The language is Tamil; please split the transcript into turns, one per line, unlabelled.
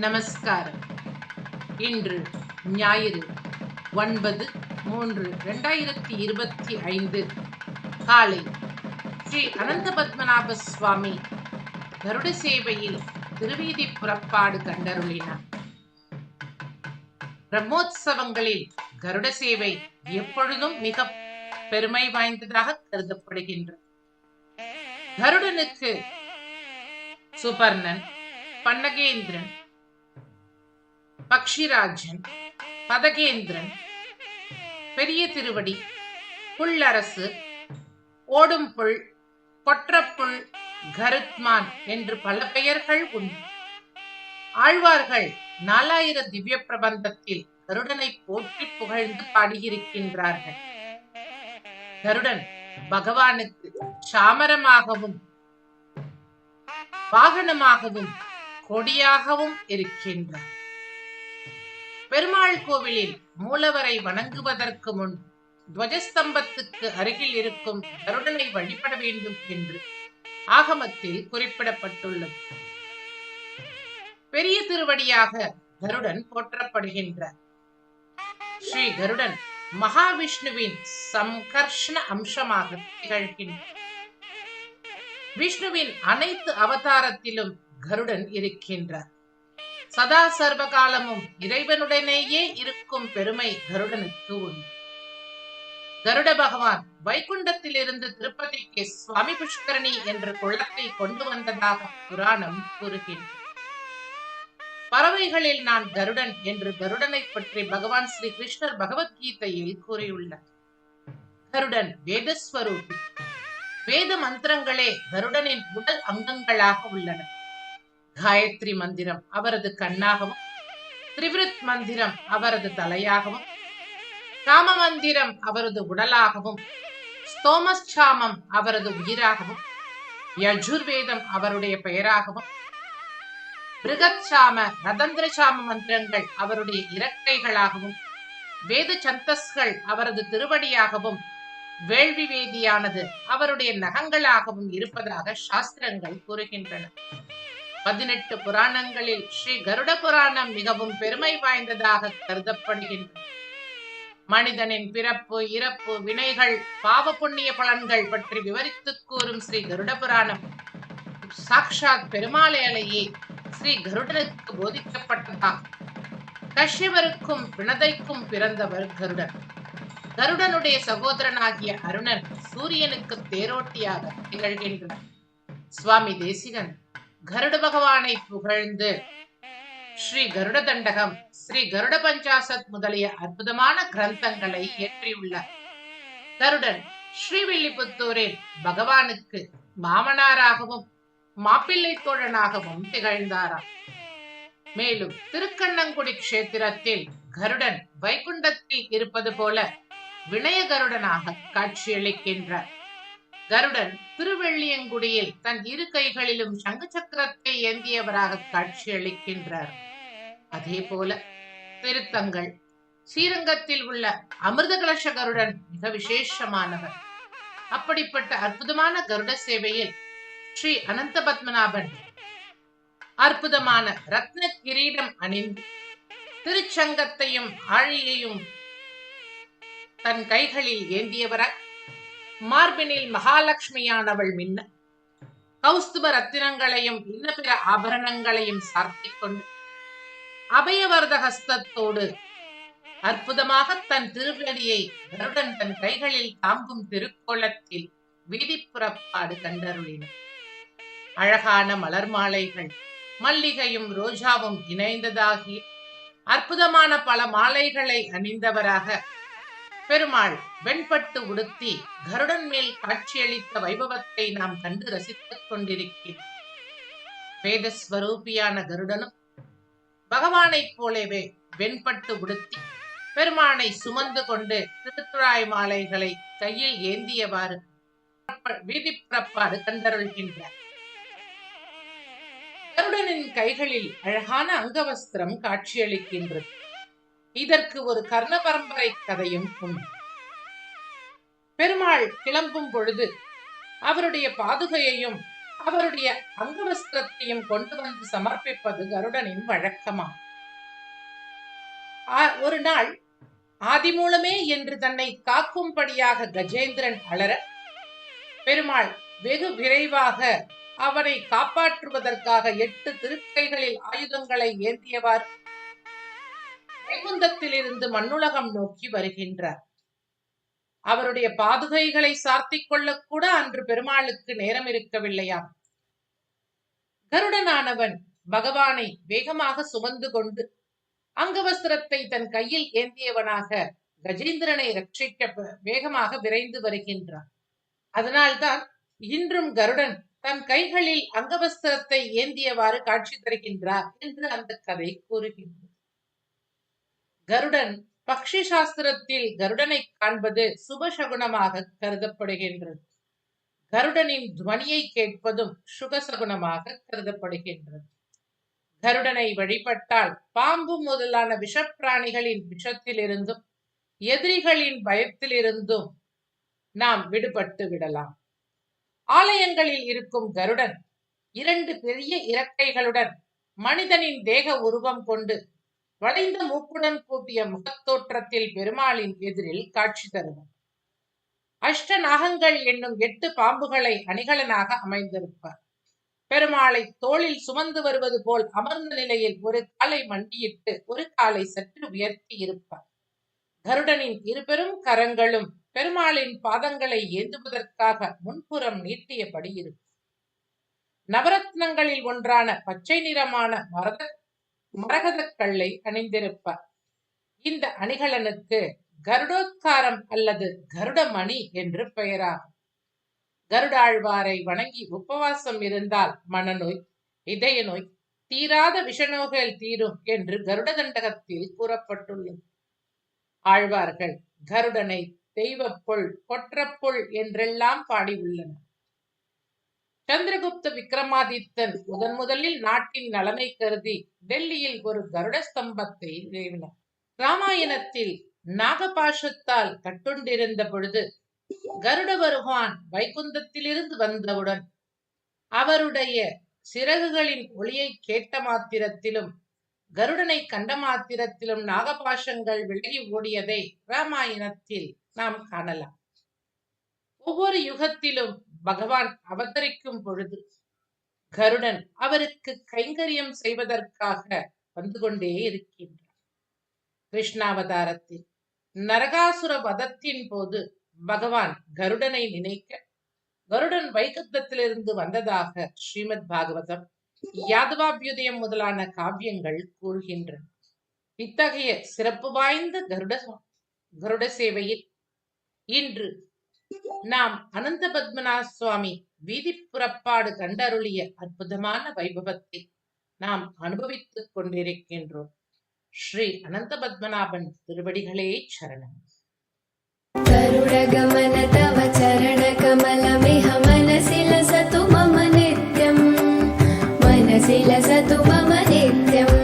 நமஸ்காரம். இன்று ஞாயிறு 9/3/2025 காலை ஸ்ரீ அனந்த பத்மநாப சுவாமி கருட சேவையில் திருவீதி புறப்பாடு கண்டருளினார். பிரம்மோற்சவங்களில் கருட சேவை எப்பொழுதும் மிக பெருமை வாய்ந்ததாக கருதப்படுகின்றது. கருடனுக்கு சுபர்ணன், பன்னகேந்திரன், பக்ஷிராஜன், பதகேந்திரன், பெரிய திருவடி, புல்லரசு, ஓடும் புல், கொற்றப்புல், கருத்மான் என்று பல பெயர்கள் உண்டு. ஆழ்வார்கள் 4000 திவ்ய பிரபந்தத்தில் கருடனை போற்றி புகழ்ந்து பாடியிருக்கின்றார்கள். கருடன் பகவானுக்கு சாமரமாகவும் வாகனமாகவும் கொடியாகவும் இருக்கின்றார். பெருமாள் கோவிலில் மூலவரை வணங்குவதற்கு முன் துவஜஸ்தம்பத்துக்கு அருகில் இருக்கும் கருடனை வழிபட வேண்டும் என்று ஆகமத்தில் குறிப்பிடப்பட்டுள்ளது. பெரிய திருவடியாக கருடன் போற்றப்படுகின்றார். ஸ்ரீ கருடன் மகாவிஷ்ணுவின் சம்கர்ஷண அம்சமாக திகழ்கின்றார். விஷ்ணுவின் அனைத்து அவதாரத்திலும் கருடன் இருக்கின்றார். சதா சர்வ காலமும் இறைவனுடனேயே இருக்கும் பெருமை கருடனுக்கு உண்டு. கருட பகவான் வைகுண்டத்திலிருந்து திருப்பதிக்கு சுவாமி புஷ்கரணி என்ற குளத்தை கொண்டு வந்ததாக புராணம் கூறுகின்றது. பறவைகளில் நான் கருடன் என்று கருடனை பற்றி பகவான் ஸ்ரீ கிருஷ்ணர் பகவத்கீதையில் கூறியுள்ளார். கருடன் வேதஸ்வரூபி. வேத மந்திரங்களே கருடனின் உடல் அங்கங்களாக உள்ளன. காயத்ரி மந்திரம் அவரது கண்ணாகவும், திரிவிருத் மந்திரம் அவரது தலையாகவும், காம மந்திரம் அவரது உடலாகவும், ஸ்தோமச்சாமம் அவரது உயிராகவும், யஜுர்வேதம் அவருடைய பெயராகவும், பிருகத்சாம ரதந்திரசாம மந்திரங்கள் அவருடைய இறக்கைகளாகவும், வேத சந்தஸ்கள் அவரது திருவடியாகவும், வேள்வி வேதியானது அவருடைய நகங்களாகவும் இருப்பதாக சாஸ்திரங்கள் கூறுகின்றன. 18 புராணங்களில் ஸ்ரீ கருட புராணம் மிகவும் பெருமை வாய்ந்ததாக கருதப்படுகின்றது. மனிதனின் பிறப்பு, இறப்பு, வினைகள், பாவ புண்ணிய பலன்கள் பற்றி விவரித்து கூறும் ஸ்ரீ கருட புராணம் சாக்ஷாத் பெருமாளையே ஸ்ரீ கருடனுக்கு போதிக்கப்பட்டதாகும். கஷ்யபருக்கும் வினதைக்கும் பிறந்தவர் கருடன். கருடனுடைய சகோதரனாகிய அருணன் சூரியனுக்கு தேரோட்டியாக திகழ்கின்றனர். சுவாமி தேசிகன் கருட பகவானை புகழ்ந்து ஸ்ரீ கருட தண்டகம், ஸ்ரீ கருட பஞ்சாசத் முதலிய அற்புதமான கிரந்தங்களை இயற்றியுள்ளார். கருடன் ஸ்ரீவில்லிபுத்தூரில் பகவானுக்கு மாமனாராகவும் மாப்பிள்ளை தோழனாகவும் திகழ்ந்தாராம். மேலும் திருக்கண்ணங்குடி கஷேத்திரத்தில் கருடன் வைகுண்டத்தில் இருப்பது போல வினய கருடனாக காட்சியளிக்கின்றார். கருடன் திருவெள்ளியங்குடியில் தன் இரு கைகளிலும் சங்கு சக்கரத்தை ஏந்தியவராக காட்சியளிக்கின்றார். அதே போல திருத்தங்கள் ஸ்ரீரங்கத்தில் உள்ள அமிர்த கலச கருடன் மிக விசேஷமானவர். அப்படிப்பட்ட அற்புதமான கருட சேவையில் ஸ்ரீ அனந்த பத்மநாபன் அற்புதமான ரத்ன கிரீடம் அணிந்து திருச்சங்கத்தையும் ஆழியையும் தன் கைகளில் ஏந்தியவராய், மார்பினில் மகாலட்சுமியானவள் மின்ன கௌஸ்துப ரத்தினங்களையும் இன்ன பிற ஆபரணங்களையும் சார்த்திக் கொண்டு அபயவர்த ஹஸ்தத்தோடு அற்புதமாக தன் திருவடியை கருடன் தன் கைகளில் தாங்கும் திருக்கோலத்தில் வீதி புறப்பாடு கண்டருளினார். அழகான மலர் மாலைகள், மல்லிகையும் ரோஜாவும் இணைந்ததாகி அற்புதமான பல மாலைகளை அணிந்தவராக பெருமாள் வெண்பட்டு உடுத்தி கருடன் மேல் காட்சியளித்த வைபவத்தை நாம் கண்டு ரசித்துக் கொண்டிருக்கிறோம். வேதஸ்வரூபியான கருடனும் பகவானைப் போலவே வெண்பட்டு உடுத்தி பெருமானை சுமந்து கொண்டு திருத்துழாய் மாலைகளை கையில் ஏந்தியவாறு வீதி புறப்பாடு கண்டருள்கின்றார். கருடனின் கைகளில் அழகான அங்கவஸ்திரம் காட்சியளிக்கின்றது. இதற்கு ஒரு கர்ண பரம்பரை கதையும் உண்டு. பெருமாள் கிளம்பும் பொழுது அவருடைய பாதுகையையும் அவருடைய அங்கவஸ்திரத்தையும் கொண்டு வந்து சமர்ப்பிப்பது கருடனின் வழக்கமா. ஒரு நாள் ஆதிமூலமே என்று தன்னை காக்கும்படியாக கஜேந்திரன் அலற, பெருமாள் வெகு விரைவாக அவனை காப்பாற்றுவதற்காக 8 திருக்கைகளில் ஆயுதங்களை ஏந்தியவாறு வைகுந்தத்திலிருந்து மண்ணுலகம் நோக்கி வருகின்றார். அவருடைய பாதுகைகளை சார்த்திக் கொள்ளக்கூட அன்று பெருமாளுக்கு நேரம் இருக்கவில்லையாம். கருடனானவன் பகவானை வேகமாக சுமந்து கொண்டு அங்கவஸ்திரத்தை தன் கையில் ஏந்தியவனாக கஜேந்திரனை ரட்சிக்க வேகமாக விரைந்து வருகின்றான். அதனால்தான் இன்றும் கருடன் தன் கைகளில் அங்கவஸ்திரத்தை ஏந்தியவாறு காட்சி தருகின்றார் என்று அந்த கதை கூறுகின்றது. கருடன் பக்ஷி சாஸ்திரத்தில் கருடனை காண்பது சுபசகுனமாக கருதப்படுகின்றது. கருடனின் துவனியை கேட்பதும் சுகசகுனமாக கருதப்படுகின்றது. கருடனை வழிபட்டால் பாம்பு முதலான விஷப்பிராணிகளின் விஷத்திலிருந்தும் எதிரிகளின் பயத்திலிருந்தும் நாம் விடுபட்டு விடலாம். ஆலயங்களில் இருக்கும் கருடன் 2 பெரிய இறக்கைகளுடன் மனிதனின் தேக உருவம் கொண்டு வளைந்த மூக்குடன் கூட்டிய முகத்தோற்றத்தில் பெருமாளின் எதிரில் காட்சி தருவார். அஷ்டநாகங்கள் என்னும் 8 பாம்புகளை அணிகலனாக அமைந்திருப்பார். பெருமாளை தோளில் சுமந்து வருவது போல் அமர்ந்த நிலையில் ஒரு காலை மண்டியிட்டு ஒரு காலை சற்று உயர்த்தி இருப்பார். கருடனின் 2 பெரும் கரங்களும் பெருமாளின் பாதங்களை ஏந்துவதற்காக முன்புறம் நீட்டியபடி இருக்கும். நவரத்னங்களில் ஒன்றான பச்சை நிறமான மரகதக் கல்லை அணிந்திருப்பார். இந்த அணிகலனுக்கு கருடோத்காரம் அல்லது கருடமணி என்று பெயராகும். கருடாழ்வாரை வணங்கி உபவாசம் இருந்தால் மனநோய், இதய நோய், தீராத விஷநோய்கள் தீரும் என்று கருட தண்டகத்தில் கூறப்பட்டுள்ளது. ஆழ்வார்கள் கருடனை தெய்வப்புள், கொற்றப்புள் என்றெல்லாம் பாடியுள்ளனர். சந்திரகுப்த விக்ரமாதித்தன் முதலில் நாட்டின் நலனை கருதி டெல்லியில் ஒரு கருட ஸ்தம்பத்தை நிறுவினார். ராமாயணத்தில் நாகபாஷத்தால் கட்டுண்டிருந்த பொழுது கருட பகவான் வைகுந்தத்திலிருந்து வந்தவுடன் அவருடைய சிறகுகளின் ஒளியை கேட்ட மாத்திரத்திலும் கருடனை கண்ட மாத்திரத்திலும் நாகபாஷங்கள் விலகி ஓடியதை ராமாயணத்தில் நாம் காணலாம். ஒவ்வொரு யுகத்திலும் பகவான் அவதரிக்கும் பொழுது கருடன் அவருக்கு கைங்கரியம் செய்வதற்காக வந்து கொண்டே இருக்கின்றார். கிருஷ்ணாவதாரத்தில் நரகாசுர வதத்தின் போது பகவான் கருடனை நினைக்க கருடன் வைகுந்தத்திலிருந்து வந்ததாக ஸ்ரீமத் பாகவதம், யாதவாபியுதயம் முதலான காவியங்கள் கூறுகின்றன. இத்தகைய சிறப்பு வாய்ந்த கருட சேவையில் இன்று நாம் அனந்த பத்மநாப சுவாமி வீதி புறப்பாடு கண்டருளிய அற்புதமான வைபவத்தை நாம் அனுபவித்துக் கொண்டிருக்கின்றோம். ஸ்ரீ அனந்த பத்மநாபன் திருவடிகளே சரணம்.
गरुडगमन तव चरणकमलमिह मनसि लसतु मम नित्यम्, मनसि लसतु मम नित्यम्।